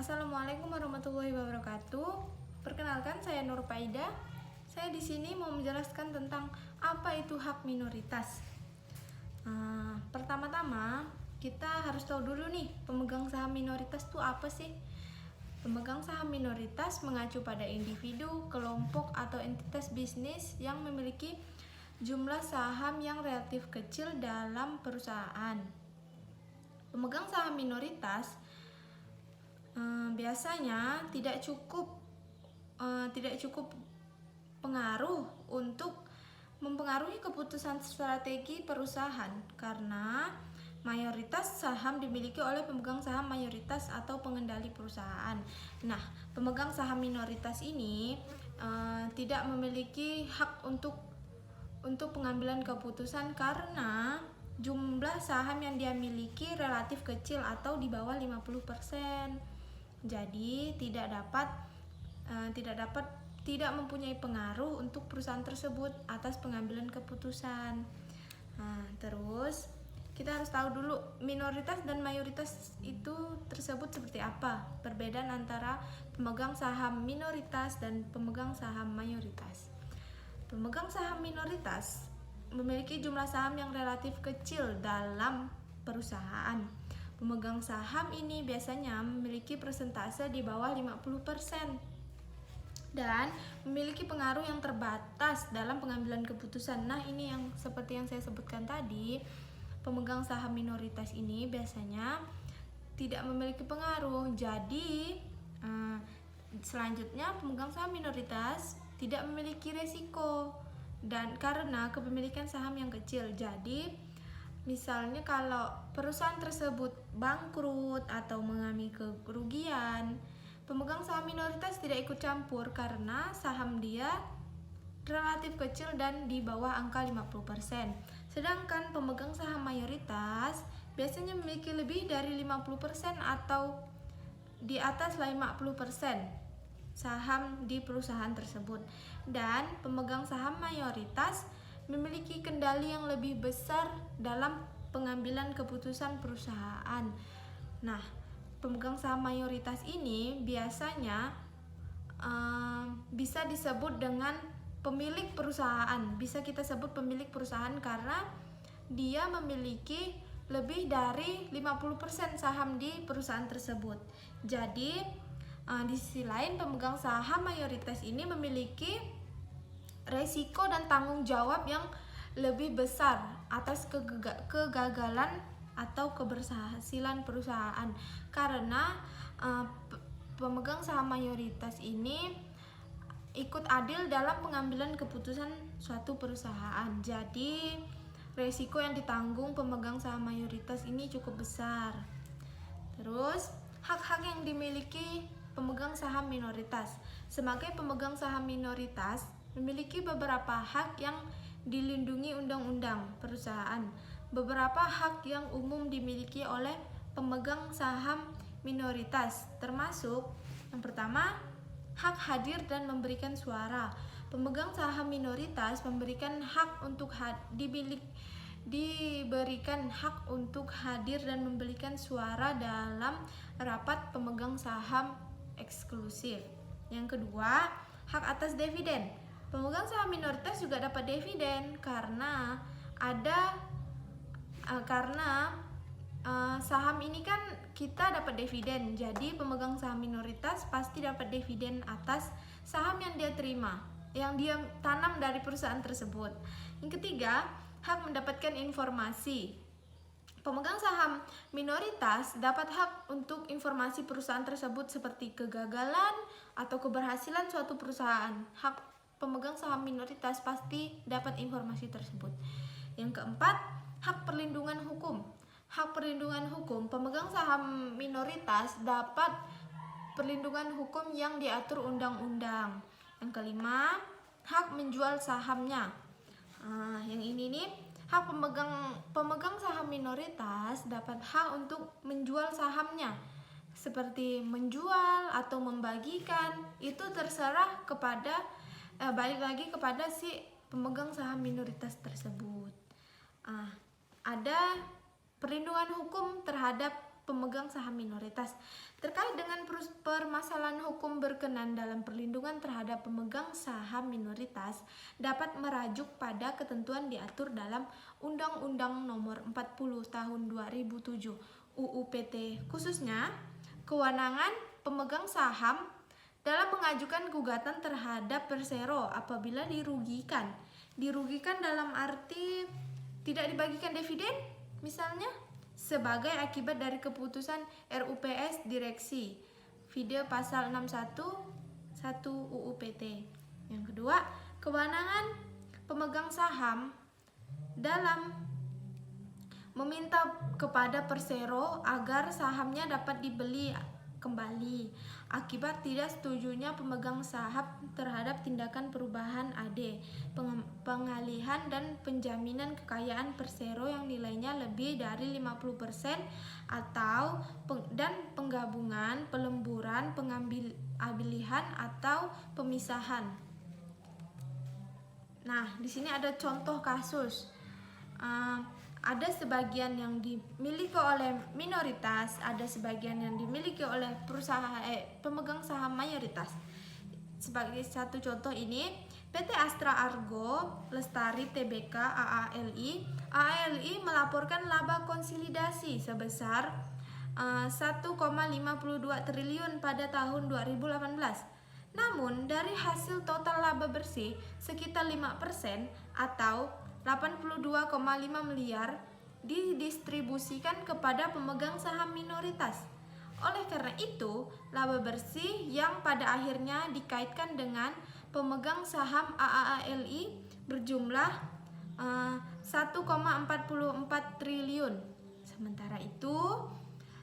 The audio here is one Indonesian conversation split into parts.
Assalamualaikum warahmatullahi wabarakatuh. Perkenalkan, saya Nur Faida. Saya di sini mau menjelaskan tentang apa itu hak minoritas. Pertama-tama kita harus tahu dulu nih, pemegang saham minoritas itu apa sih? Pemegang saham minoritas mengacu pada individu, kelompok, atau entitas bisnis yang memiliki jumlah saham yang relatif kecil dalam perusahaan. Pemegang saham minoritas biasanya tidak cukup pengaruh untuk mempengaruhi keputusan strategi perusahaan karena mayoritas saham dimiliki oleh pemegang saham mayoritas atau pengendali perusahaan. Nah, pemegang saham minoritas ini tidak memiliki hak untuk pengambilan keputusan karena jumlah saham yang dia miliki relatif kecil atau di bawah 50%. Jadi tidak mempunyai pengaruh untuk perusahaan tersebut atas pengambilan keputusan. Terus kita harus tahu dulu minoritas dan mayoritas itu tersebut seperti apa. Perbedaan antara pemegang saham minoritas dan pemegang saham mayoritas. Pemegang saham minoritas memiliki jumlah saham yang relatif kecil dalam perusahaan. Pemegang saham ini biasanya memiliki persentase di bawah 50% dan memiliki pengaruh yang terbatas dalam pengambilan keputusan. Nah, ini yang seperti yang saya sebutkan tadi, pemegang saham minoritas ini biasanya tidak memiliki pengaruh. Jadi, selanjutnya pemegang saham minoritas tidak memiliki resiko dan karena kepemilikan saham yang kecil. Jadi misalnya kalau perusahaan tersebut bangkrut atau mengalami kerugian, pemegang saham minoritas tidak ikut campur karena saham dia relatif kecil dan di bawah angka 50%. Sedangkan pemegang saham mayoritas biasanya memiliki lebih dari 50% atau di atas 50% saham di perusahaan tersebut. Dan pemegang saham mayoritas memiliki kendali yang lebih besar dalam pengambilan keputusan perusahaan. Nah, pemegang saham mayoritas ini biasanya bisa disebut dengan pemilik perusahaan. Bisa kita sebut pemilik perusahaan karena dia memiliki lebih dari 50% saham di perusahaan tersebut. Jadi, di sisi lain pemegang saham mayoritas ini memiliki resiko dan tanggung jawab yang lebih besar atas kegagalan atau keberhasilan perusahaan karena pemegang saham mayoritas ini ikut adil dalam pengambilan keputusan suatu perusahaan. Jadi resiko yang ditanggung pemegang saham mayoritas ini cukup besar. Terus hak-hak yang dimiliki pemegang saham minoritas. Sebagai pemegang saham minoritas memiliki beberapa hak yang dilindungi undang-undang perusahaan. Beberapa hak yang umum dimiliki oleh pemegang saham minoritas termasuk yang pertama, hak hadir dan memberikan suara. Pemegang saham minoritas memberikan hak untuk diberikan hak untuk hadir dan memberikan suara dalam rapat pemegang saham eksklusif. Yang kedua, hak atas dividen. Pemegang saham minoritas juga dapat dividen karena saham ini kan kita dapat dividen. Jadi pemegang saham minoritas pasti dapat dividen atas saham yang dia terima, yang dia tanam dari perusahaan tersebut. Yang ketiga, hak mendapatkan informasi. Pemegang saham minoritas dapat hak untuk informasi perusahaan tersebut seperti kegagalan atau keberhasilan suatu perusahaan. Hak pemegang saham minoritas pasti dapat informasi tersebut. Yang keempat, hak perlindungan hukum. Hak perlindungan hukum, pemegang saham minoritas dapat perlindungan hukum yang diatur undang-undang. Yang kelima, hak menjual sahamnya. Yang ini nih, hak pemegang saham minoritas dapat hak untuk menjual sahamnya. Seperti menjual atau membagikan, itu terserah balik lagi kepada si pemegang saham minoritas tersebut. Ada perlindungan hukum terhadap pemegang saham minoritas. Terkait dengan permasalahan hukum berkenan dalam perlindungan terhadap pemegang saham minoritas dapat merajuk pada ketentuan diatur dalam Undang-Undang Nomor 40 Tahun 2007 UU PT, khususnya kewenangan pemegang saham dalam mengajukan gugatan terhadap persero apabila dirugikan. Dirugikan dalam arti tidak dibagikan dividen misalnya sebagai akibat dari keputusan RUPS direksi video pasal 611 UU PT. Yang kedua, kewenangan pemegang saham dalam meminta kepada persero agar sahamnya dapat dibeli kembali akibat tidak setujunya pemegang saham terhadap tindakan perubahan AD, pengalihan dan penjaminan kekayaan persero yang nilainya lebih dari 50% atau dan penggabungan, pelemburan, pengambilihan atau pemisahan. Nah, di sini ada contoh kasus. Ada sebagian yang dimiliki oleh minoritas, ada sebagian yang dimiliki oleh pemegang saham mayoritas. Sebagai satu contoh ini, PT Astra Argo Lestari Tbk AALI melaporkan laba konsolidasi sebesar 1,52 triliun pada tahun 2018. Namun, dari hasil total laba bersih sekitar 5% atau 82,5 miliar didistribusikan kepada pemegang saham minoritas. Oleh karena itu, laba bersih yang pada akhirnya dikaitkan dengan pemegang saham AALI berjumlah 1,44 triliun. Sementara itu,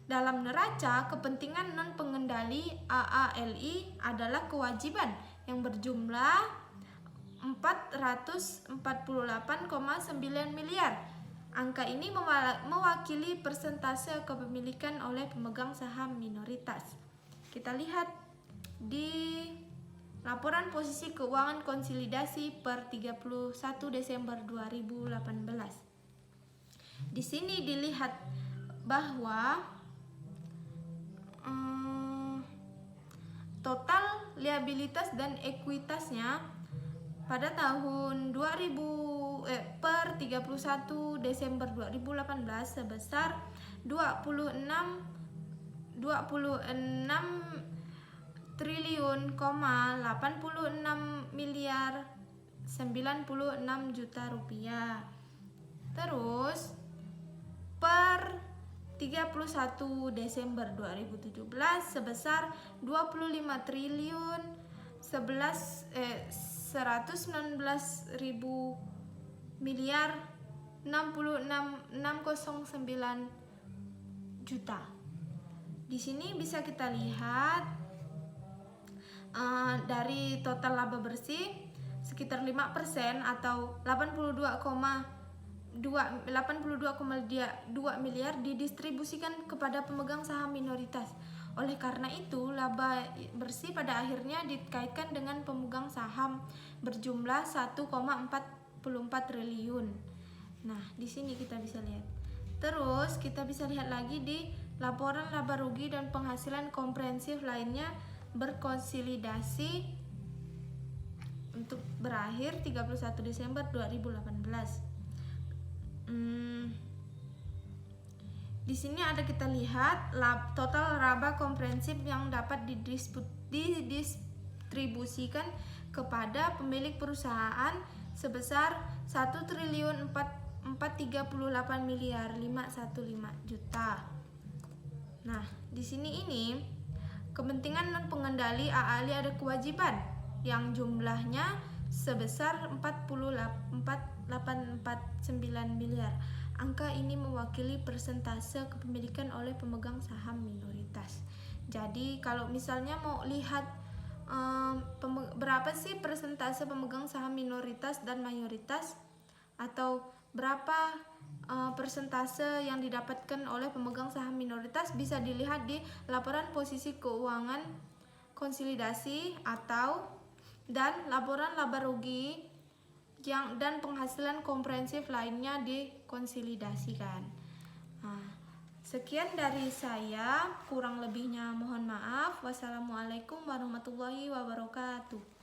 dalam neraca kepentingan non pengendali AALI adalah kewajiban yang berjumlah 448,9 miliar. Angka ini mewakili persentase kepemilikan oleh pemegang saham minoritas. Kita lihat di laporan posisi keuangan konsolidasi per 31 Desember 2018. Di sini dilihat bahwa total liabilitas dan ekuitasnya pada tahun per 31 Desember 2018 sebesar 26 triliun, 86 miliar 96 juta rupiah. Terus per 31 Desember 2017 sebesar 25 triliun 119.000 miliar 609 juta. Di sini bisa kita lihat dari total laba bersih sekitar 5% atau 82,2 miliar didistribusikan kepada pemegang saham minoritas. Oleh karena itu, laba bersih pada akhirnya dikaitkan dengan pemegang saham berjumlah 1,44 triliun. Nah, di sini kita bisa lihat. Terus kita bisa lihat lagi di laporan laba rugi dan penghasilan komprehensif lainnya berkonsolidasi untuk berakhir 31 Desember 2018. Di sini ada kita lihat total laba komprehensif yang dapat didistribusikan kepada pemilik perusahaan sebesar 1 triliun 438 miliar 515 juta. Nah, di sini ini kepentingan non pengendali AALI ada kewajiban yang jumlahnya sebesar 4849 miliar. Angka ini mewakili persentase kepemilikan oleh pemegang saham minoritas. Jadi kalau misalnya mau lihat berapa sih persentase pemegang saham minoritas dan mayoritas, atau berapa persentase yang didapatkan oleh pemegang saham minoritas, bisa dilihat di laporan posisi keuangan konsolidasi dan laporan laba rugi dan penghasilan komprehensif lainnya dikonsolidasikan. Nah, Sekian dari saya, kurang lebihnya mohon maaf. Wassalamualaikum warahmatullahi wabarakatuh.